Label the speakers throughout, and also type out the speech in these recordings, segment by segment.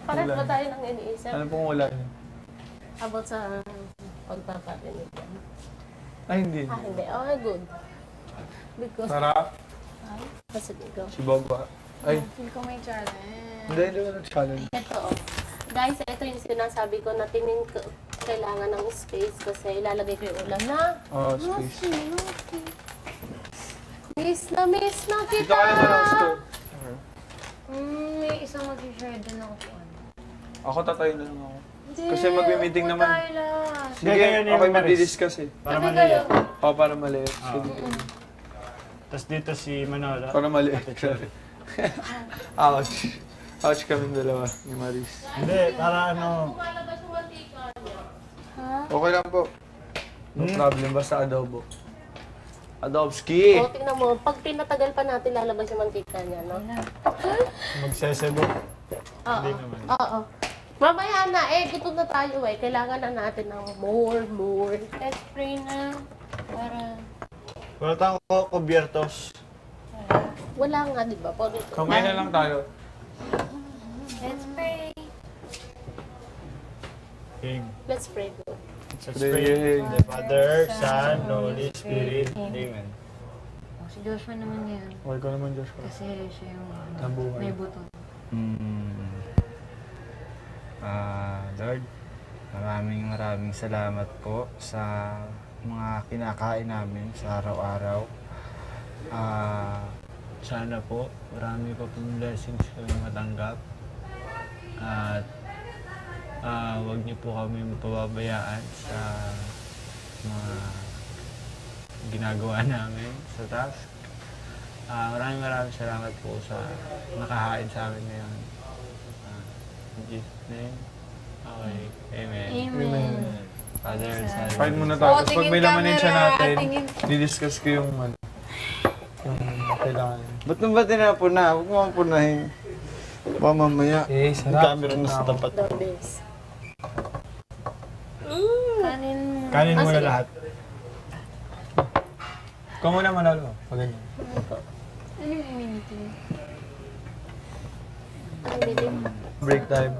Speaker 1: Parang ba tayo nang iniisip?
Speaker 2: Ano pong ulan?
Speaker 1: About sa pagpaparinig yan.
Speaker 2: Ay, hindi.
Speaker 1: Hindi. Okay, good. Because...
Speaker 2: Sarap.
Speaker 1: Kasi ikaw.
Speaker 2: Si Boba. Ay,
Speaker 3: Feel ko may challenge.
Speaker 2: hindi ko nag-challenge.
Speaker 1: Ito, Guys, ito yung sinasabi ko na tingin ko kailangan ng space kasi ilalagay ko yung ulam na.
Speaker 2: Oo, space.
Speaker 1: Miss na
Speaker 2: Dito
Speaker 1: kita!
Speaker 2: kayo sa last to.
Speaker 3: May isang mag-share din ako po.
Speaker 2: Ako tatayo na lang ako.
Speaker 3: Hindi,
Speaker 2: Kasi magme-meeting
Speaker 3: upo
Speaker 2: naman.
Speaker 3: tayo lahat.
Speaker 2: Sige,
Speaker 4: Ganyan yun,
Speaker 2: okay
Speaker 4: Maris.
Speaker 2: magdi-discuss eh.
Speaker 4: Para
Speaker 1: Sabi
Speaker 4: maliit.
Speaker 1: kayo.
Speaker 2: Para maliit. Sige.
Speaker 4: Tapos dito si Manolo.
Speaker 2: Para maliit. Sorry. Ouch. Ouch kaming dalawa ni Maris.
Speaker 4: Hindi, para ano.
Speaker 1: Lumalabas yung mantika niya.
Speaker 2: Okay lang po. No problem, basta adobo. Adobski!
Speaker 1: O, tingnan mo, pag pinatagal pa natin lalabas yung mantika niya, no?
Speaker 4: Magsesebo.
Speaker 1: Oo.
Speaker 4: Hindi naman.
Speaker 1: Oo. Mamaya na, gutom na tayo eh. Kailangan na natin ng more.
Speaker 3: Let's pray na. Para...
Speaker 4: Wala tayong kubiertos.
Speaker 1: Wala nga, di ba?
Speaker 2: Kamay na lang tayo.
Speaker 3: Let's pray.
Speaker 4: King.
Speaker 1: Let's pray, bro.
Speaker 4: Let's
Speaker 2: Pray.
Speaker 4: pray. The Father, Son, Holy Spirit. Amen.
Speaker 3: Oh, si Joshua naman yan.
Speaker 2: Okay ko naman, Joshua.
Speaker 3: Kasi siya yung
Speaker 2: Nabuhay.
Speaker 3: may buto.
Speaker 5: Lord, maraming salamat po sa mga kinakain namin sa araw-araw.
Speaker 4: Sana po, marami pa pong blessings kami matanggap. At huwag niyo po kami mapababayaan sa mga ginagawa namin sa task. Maraming salamat po sa nakahain sa amin ngayon. In Jesus' name. Okay. Amen.
Speaker 3: Amen.
Speaker 4: Father, Son.
Speaker 2: Kain muna tayo.
Speaker 3: Oo,
Speaker 2: Tapos pag
Speaker 3: tingin
Speaker 2: may lamanin siya
Speaker 3: camera,
Speaker 2: natin,
Speaker 3: tingin.
Speaker 2: didiscuss ko yung kailangan.
Speaker 5: Ba't nang ba tinapuna? Huwag mo punahin. Baka mamaya.
Speaker 2: Eh,
Speaker 5: Yung camera na sa tapat.
Speaker 1: The best.
Speaker 3: Kanin.
Speaker 4: Kanin mo na
Speaker 1: sige.
Speaker 4: lahat.
Speaker 2: Ikaw muna manalo. Pag ganyan.
Speaker 3: Ano yung immunity?
Speaker 2: Break time.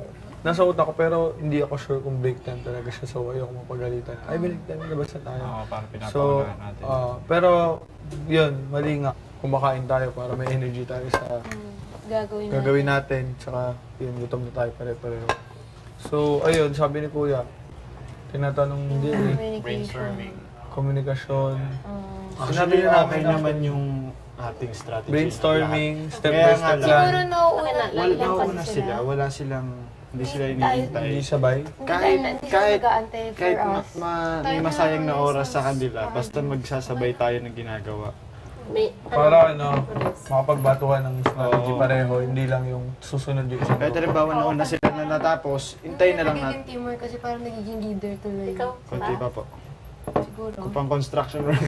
Speaker 2: Nasa utak ko pero hindi ako sure kung break time talaga siya, so ayoko mapagalitan. Ay, break time, labas na tayo.
Speaker 4: Oo, para
Speaker 2: So,
Speaker 4: pinapaunahan natin.
Speaker 2: pero yun, mali nga. Kumakain tayo para may energy tayo sa
Speaker 3: Gagawin na.
Speaker 2: gagawin natin. Tsaka yun, gutom na tayo pare-pareho. So, ayun, sabi ni Kuya, tinatanong din eh,
Speaker 3: Brainstorming.
Speaker 2: komunikasyon,
Speaker 4: Actually,
Speaker 2: Sinabi na
Speaker 4: okay
Speaker 2: namin
Speaker 4: naman yung ating strategy.
Speaker 2: brainstorming,
Speaker 4: Kaya
Speaker 2: step-by-step
Speaker 4: nga lang.
Speaker 3: Siguro
Speaker 2: plan,
Speaker 3: nauuna
Speaker 1: Wala
Speaker 3: lang
Speaker 4: Wala
Speaker 3: kasi
Speaker 4: sila, wala silang, hindi sila iniintay.
Speaker 2: hindi sabay.
Speaker 4: Kahit
Speaker 3: kahit
Speaker 4: may masayang na oras sa kanila, basta magsasabay tayo ng ginagawa.
Speaker 2: Para makapagbatuhan ng strategy
Speaker 4: Oo.
Speaker 2: pareho, hindi lang yung susunod yung isang
Speaker 4: Kahit halimbawa nauna sila na natapos, hintayin na lang natin.
Speaker 3: Nagiging teamwork kasi parang nagiging leader tuloy.
Speaker 1: Ikaw,
Speaker 4: Konti pa po.
Speaker 3: Siguro.
Speaker 4: Pang construction